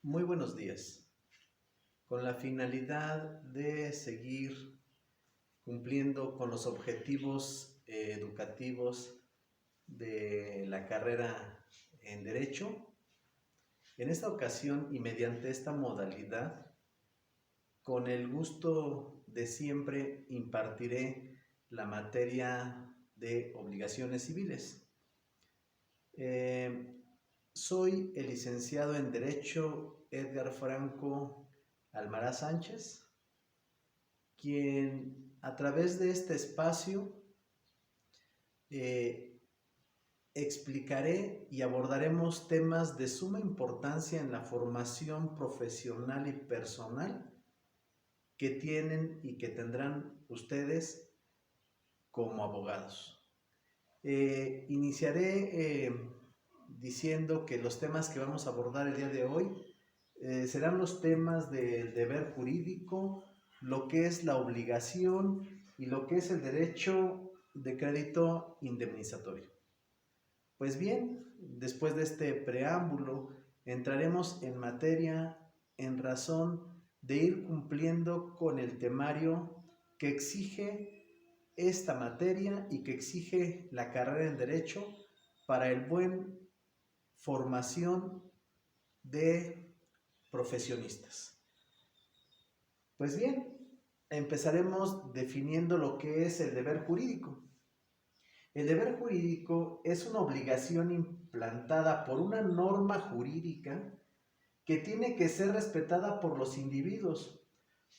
Muy buenos días. Con la finalidad de seguir cumpliendo con los objetivos educativos de la carrera en Derecho, en esta ocasión y mediante esta modalidad, con el gusto de siempre impartiré la materia de obligaciones civiles. Soy el licenciado en Derecho Edgar Franco Almaraz Sánchez, quien a través de este espacio explicaré y abordaremos temas de suma importancia en la formación profesional y personal que tienen y que tendrán ustedes como abogados. Iniciaré diciendo que los temas que vamos a abordar el día de hoy serán los temas del deber jurídico, lo que es la obligación y lo que es el derecho de crédito indemnizatorio. Pues bien, después de este preámbulo, entraremos en materia en razón de ir cumpliendo con el temario que exige esta materia y que exige la carrera en Derecho para el buen formación de profesionistas. Pues bien, empezaremos definiendo lo que es el deber jurídico. El deber jurídico es una obligación implantada por una norma jurídica que tiene que ser respetada por los individuos.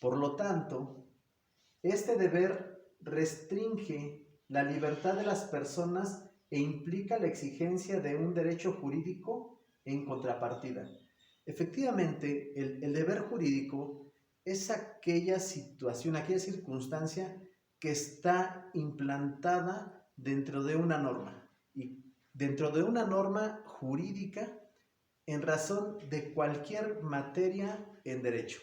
Por lo tanto, este deber restringe la libertad de las personas e implica la exigencia de un derecho jurídico en contrapartida. Efectivamente, el deber jurídico es aquella situación, aquella circunstancia que está implantada dentro de una norma y dentro de una norma jurídica en razón de cualquier materia en derecho,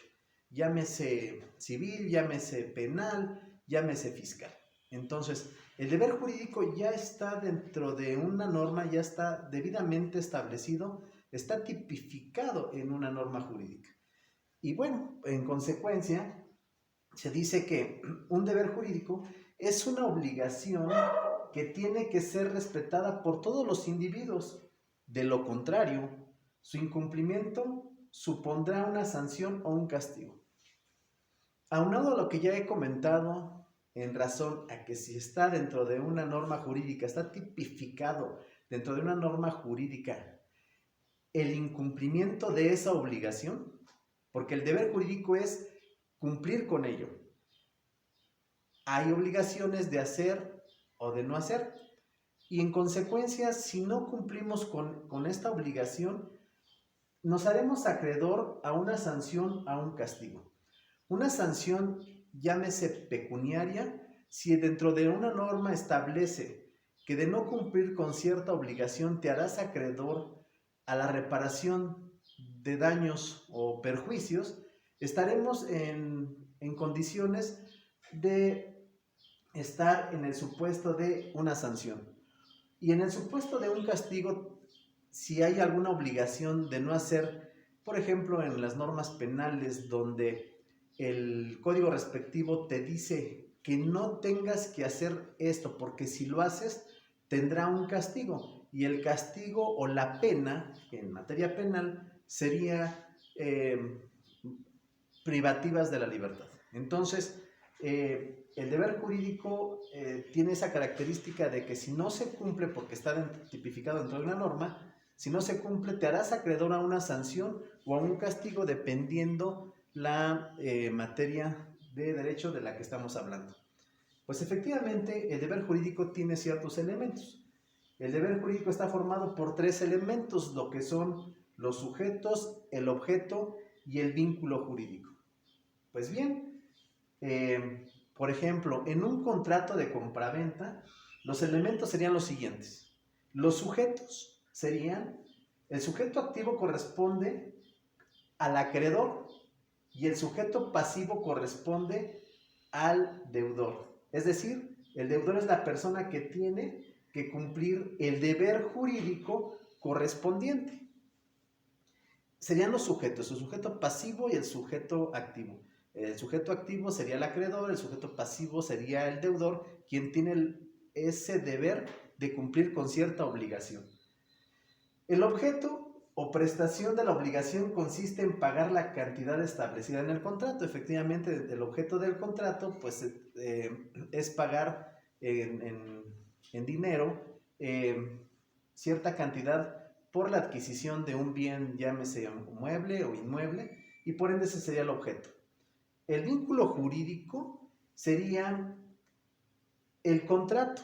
llámese civil, llámese penal, llámese fiscal. Entonces, el deber jurídico ya está dentro de una norma, ya está debidamente establecido, está tipificado en una norma jurídica. Y bueno, en consecuencia, se dice que un deber jurídico es una obligación que tiene que ser respetada por todos los individuos. De lo contrario, su incumplimiento supondrá una sanción o un castigo. Aunado a lo que ya he comentado, en razón a que si está dentro de una norma jurídica, está tipificado dentro de una norma jurídica el incumplimiento de esa obligación, porque el deber jurídico es cumplir con ello. Hay obligaciones de hacer o de no hacer, y en consecuencia, si no cumplimos con esta obligación, nos haremos acreedor a una sanción, a un castigo. Una sanción, llámese pecuniaria, si dentro de una norma establece que de no cumplir con cierta obligación te harás acreedor a la reparación de daños o perjuicios, estaremos en condiciones de estar en el supuesto de una sanción. Y en el supuesto de un castigo, si hay alguna obligación de no hacer, por ejemplo, en las normas penales donde el código respectivo te dice que no tengas que hacer esto, porque si lo haces tendrá un castigo, y el castigo o la pena en materia penal sería privativas de la libertad. Entonces, el deber jurídico tiene esa característica de que si no se cumple, porque está tipificado dentro de una norma, si no se cumple te harás acreedor a una sanción o a un castigo dependiendo la materia de derecho de la que estamos hablando. Pues efectivamente el deber jurídico tiene ciertos elementos. El deber jurídico está formado por tres elementos, lo que son los sujetos, el objeto y el vínculo jurídico. Pues bien, por ejemplo, en un contrato de compraventa, los elementos serían los siguientes. Los sujetos serían, el sujeto activo corresponde al acreedor y el sujeto pasivo corresponde al deudor. Es decir, el deudor es la persona que tiene que cumplir el deber jurídico correspondiente. serían los sujetos, el sujeto pasivo y el sujeto activo. El sujeto activo sería el acreedor, el sujeto pasivo sería el deudor, quien tiene ese deber de cumplir con cierta obligación. El objeto o prestación de la obligación consiste en pagar la cantidad establecida en el contrato. Efectivamente, el objeto del contrato pues, es pagar en dinero cierta cantidad por la adquisición de un bien, llámese mueble o inmueble, y por ende ese sería el objeto. El vínculo jurídico sería el contrato,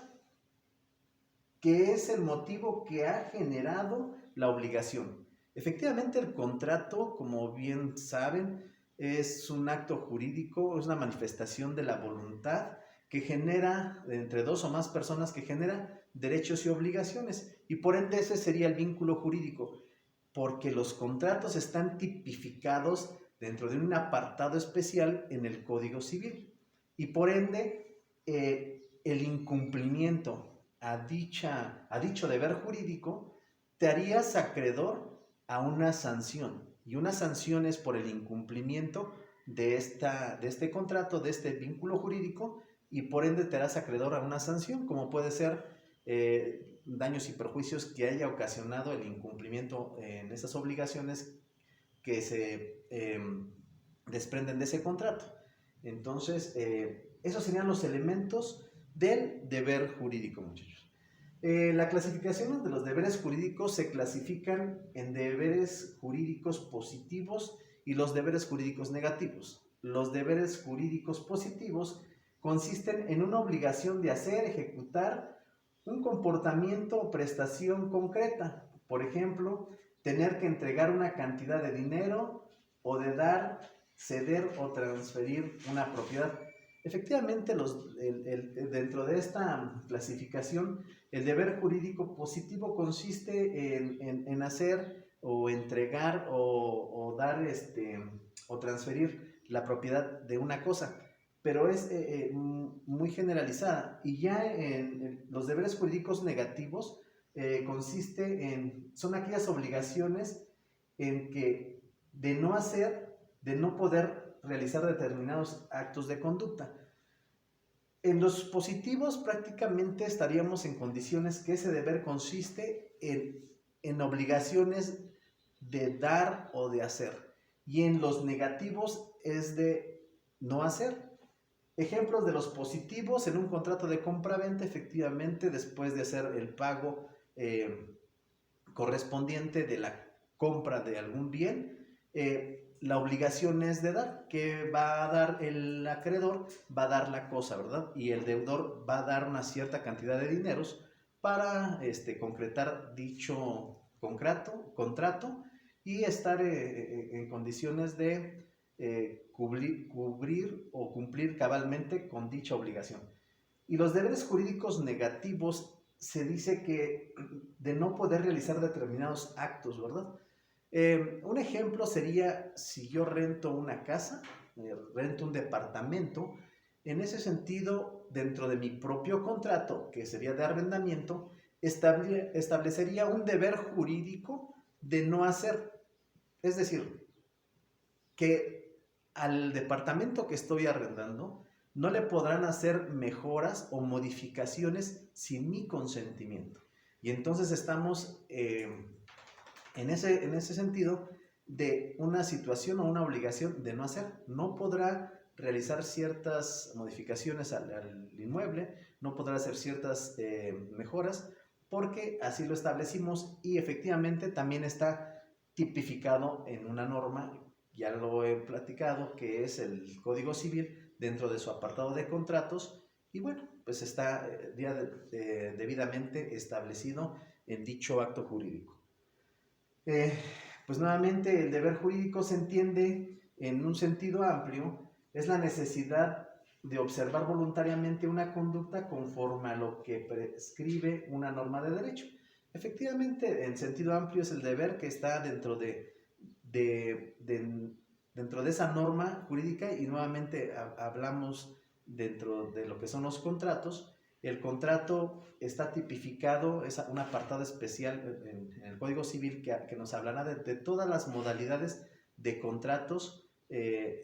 que es el motivo que ha generado la obligación. Efectivamente, el contrato, como bien saben, es un acto jurídico, es una manifestación de la voluntad que genera, entre dos o más personas, que genera derechos y obligaciones. Y por ende ese sería el vínculo jurídico, porque los contratos están tipificados dentro de un apartado especial en el Código Civil. Y por ende, el incumplimiento a dicho deber jurídico te harías acreedor a una sanción, y una sanción es por el incumplimiento de este contrato, de este vínculo jurídico, y por ende te harás acreedor a una sanción, como puede ser daños y perjuicios que haya ocasionado el incumplimiento en esas obligaciones que se desprenden de ese contrato. Entonces, esos serían los elementos del deber jurídico, muchachos. La clasificación de los deberes jurídicos se clasifican en deberes jurídicos positivos y los deberes jurídicos negativos. Los deberes jurídicos positivos consisten en una obligación de hacer, ejecutar un comportamiento o prestación concreta. Por ejemplo, tener que entregar una cantidad de dinero o de dar, ceder o transferir una propiedad. Efectivamente, dentro de esta clasificación, el deber jurídico positivo consiste en hacer o entregar o dar o transferir la propiedad de una cosa, pero es muy generalizada. Y ya en los deberes jurídicos negativos son aquellas obligaciones en que de no hacer, de no poder realizar determinados actos de conducta. En los positivos prácticamente estaríamos en condiciones que ese deber consiste en obligaciones de dar o de hacer, y en los negativos es de no hacer. Ejemplos de los positivos: en un contrato de compra-venta, efectivamente, después de hacer el pago correspondiente de la compra de algún bien, la obligación es de dar. ¿Qué va a dar el acreedor? Va a dar la cosa, ¿verdad? Y el deudor va a dar una cierta cantidad de dineros para concretar dicho contrato y estar en condiciones de cubrir o cumplir cabalmente con dicha obligación. Y los deberes jurídicos negativos se dice que de no poder realizar determinados actos, ¿verdad? Un ejemplo sería si yo rento una casa, rento un departamento. En ese sentido, dentro de mi propio contrato, que sería de arrendamiento, establecería un deber jurídico de no hacer. Es decir, que al departamento que estoy arrendando no le podrán hacer mejoras o modificaciones sin mi consentimiento. Y entonces estamos en ese sentido de una situación o una obligación de no hacer. No podrá realizar ciertas modificaciones al inmueble, no podrá hacer ciertas mejoras, porque así lo establecimos, y efectivamente también está tipificado en una norma, ya lo he platicado, que es el Código Civil, dentro de su apartado de contratos, y bueno, pues está debidamente establecido en dicho acto jurídico. Pues nuevamente, el deber jurídico se entiende en un sentido amplio, es la necesidad de observar voluntariamente una conducta conforme a lo que prescribe una norma de derecho. Efectivamente, en sentido amplio es el deber que está dentro de esa norma jurídica, y nuevamente hablamos dentro de lo que son los contratos. El contrato está tipificado, es un apartado especial en el el Código Civil que nos hablará de todas las modalidades de contratos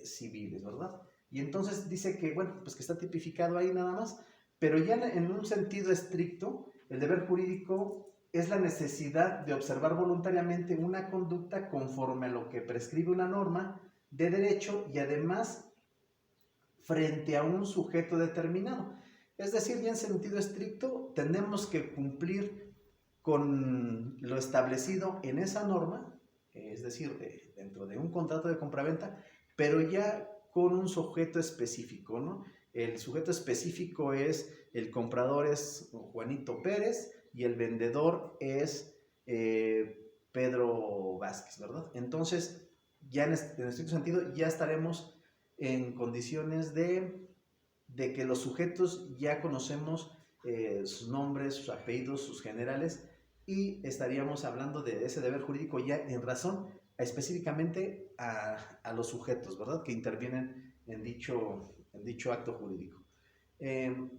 civiles, ¿verdad? Y entonces dice que, bueno, pues que está tipificado ahí nada más, pero ya en un sentido estricto, el deber jurídico es la necesidad de observar voluntariamente una conducta conforme a lo que prescribe una norma de derecho y además frente a un sujeto determinado. Es decir, ya en sentido estricto, tenemos que cumplir con lo establecido en esa norma, es decir, dentro de un contrato de compraventa, pero ya con un sujeto específico, ¿no? El sujeto específico es, el comprador es Juanito Pérez y el vendedor es Pedro Vázquez, ¿verdad? Entonces, ya en estricto sentido, ya estaremos en condiciones de que los sujetos ya conocemos sus nombres, sus apellidos, sus generales, y estaríamos hablando de ese deber jurídico ya en razón específicamente a los sujetos, ¿verdad?, que intervienen en dicho acto jurídico.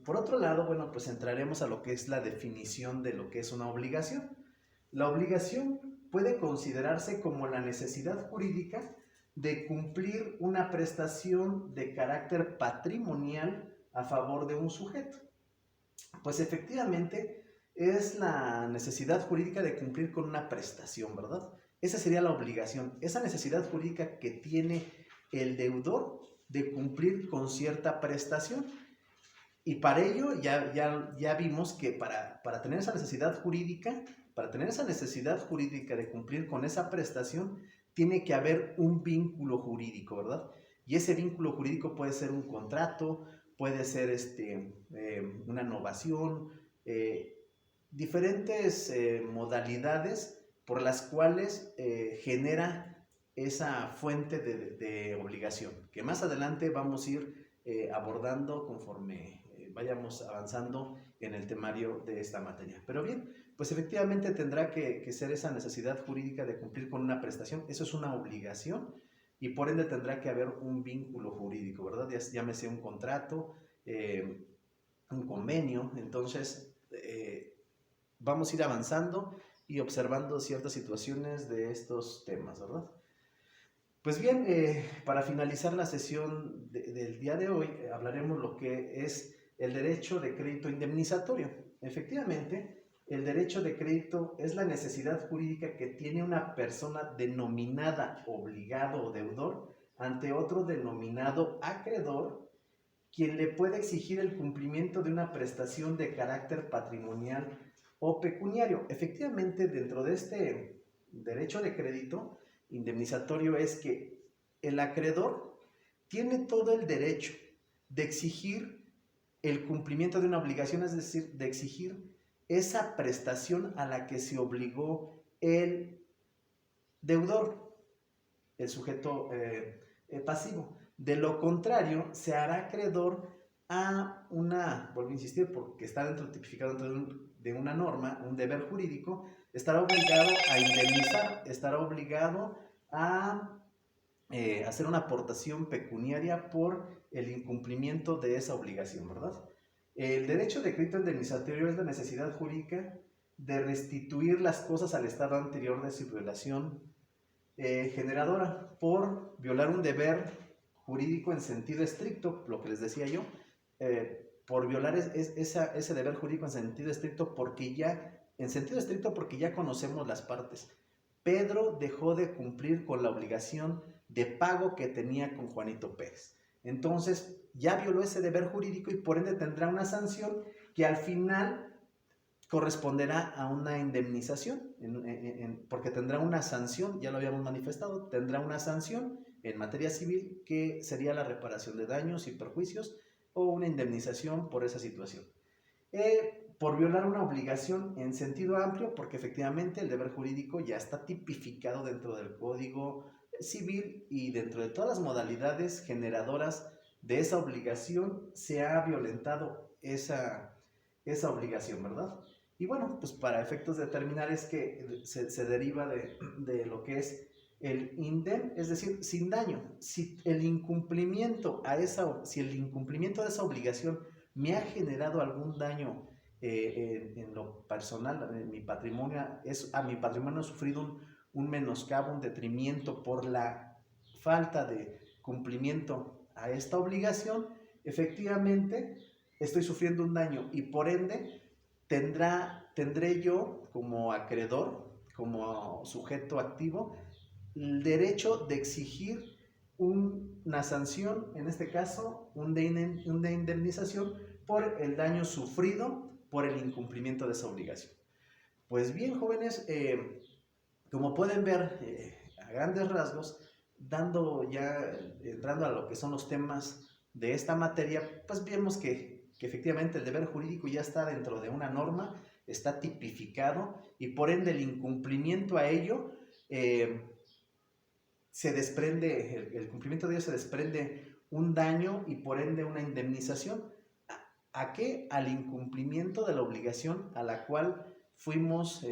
Por otro lado, bueno, pues entraremos a lo que es la definición de lo que es una obligación. La obligación puede considerarse como la necesidad jurídica de cumplir una prestación de carácter patrimonial a favor de un sujeto. Pues efectivamente es la necesidad jurídica de cumplir con una prestación, ¿verdad? Esa sería la obligación, esa necesidad jurídica que tiene el deudor de cumplir con cierta prestación. Y para ello ya vimos que para tener esa necesidad jurídica, de cumplir con esa prestación, tiene que haber un vínculo jurídico, ¿verdad? Y ese vínculo jurídico puede ser un contrato, puede ser una novación, diferentes modalidades por las cuales genera esa fuente de obligación, que más adelante vamos a ir abordando conforme vayamos avanzando en el temario de esta materia. Pero bien, pues efectivamente tendrá que ser esa necesidad jurídica de cumplir con una prestación, eso es una obligación, y por ende tendrá que haber un vínculo jurídico, ¿verdad? Llámese un contrato, un convenio. Entonces vamos a ir avanzando y observando ciertas situaciones de estos temas, ¿verdad? Pues bien, para finalizar la sesión del día de hoy, hablaremos lo que es el derecho de crédito indemnizatorio. Efectivamente, el derecho de crédito es la necesidad jurídica que tiene una persona denominada obligado o deudor ante otro denominado acreedor, quien le puede exigir el cumplimiento de una prestación de carácter patrimonial o pecuniario. Efectivamente, dentro de este derecho de crédito indemnizatorio es que el acreedor tiene todo el derecho de exigir el cumplimiento de una obligación, es decir, de exigir esa prestación a la que se obligó el deudor, el sujeto pasivo. De lo contrario, se hará acreedor a vuelvo a insistir, porque está tipificado dentro de una norma, un deber jurídico, estará obligado a indemnizar, estará obligado a hacer una aportación pecuniaria por el incumplimiento de esa obligación, ¿verdad? El derecho de crédito indemnizatorio es la necesidad jurídica de restituir las cosas al estado anterior de su relación generadora por violar un deber jurídico en sentido estricto, lo que les decía yo, por violar ese deber jurídico en sentido estricto porque ya conocemos las partes. Pedro dejó de cumplir con la obligación de pago que tenía con Juanito Pérez. Entonces ya violó ese deber jurídico y por ende tendrá una sanción que al final corresponderá a una indemnización, porque tendrá una sanción, ya lo habíamos manifestado, tendrá una sanción en materia civil que sería la reparación de daños y perjuicios o una indemnización por esa situación. Por violar una obligación en sentido amplio, porque efectivamente el deber jurídico ya está tipificado dentro del Código Civil y dentro de todas las modalidades generadoras de esa obligación se ha violentado esa obligación, ¿verdad? Y bueno, pues para efectos de determinar es que se deriva de lo que es el indem, es decir, sin daño. Si el incumplimiento de esa obligación me ha generado algún daño en lo personal, mi patrimonio ha sufrido un menoscabo, un detrimento por la falta de cumplimiento a esta obligación, efectivamente estoy sufriendo un daño y por ende tendré yo como acreedor, como sujeto activo, el derecho de exigir una sanción, en este caso una indemnización por el daño sufrido por el incumplimiento de esa obligación. Pues bien, jóvenes, como pueden ver, a grandes rasgos, entrando a lo que son los temas de esta materia, pues vemos que efectivamente el deber jurídico ya está dentro de una norma, está tipificado y por ende el incumplimiento a ello se desprende, el cumplimiento de ello se desprende un daño y por ende una indemnización. ¿A qué? Al incumplimiento de la obligación a la cual fuimos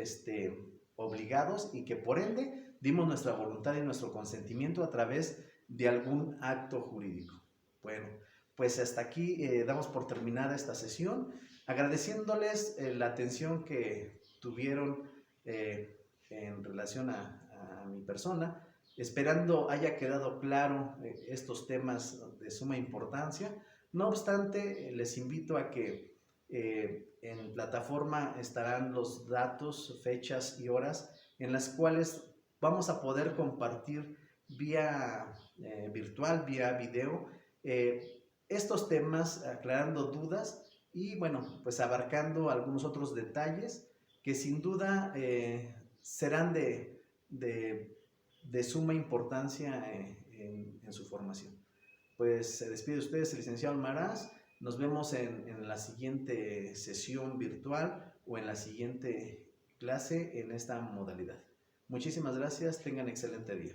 obligados y que por ende dimos nuestra voluntad y nuestro consentimiento a través de algún acto jurídico. Bueno, pues hasta aquí damos por terminada esta sesión, agradeciéndoles la atención que tuvieron en relación a mi persona, esperando haya quedado claro estos temas de suma importancia. No obstante, les invito a que en plataforma estarán los datos, fechas y horas en las cuales vamos a poder compartir vía virtual, vía video, estos temas, aclarando dudas y bueno, pues abarcando algunos otros detalles que sin duda serán de suma importancia en su formación. Pues se despide de ustedes el licenciado Almaraz. Nos vemos en la siguiente sesión virtual o en la siguiente clase en esta modalidad. Muchísimas gracias. Tengan excelente día.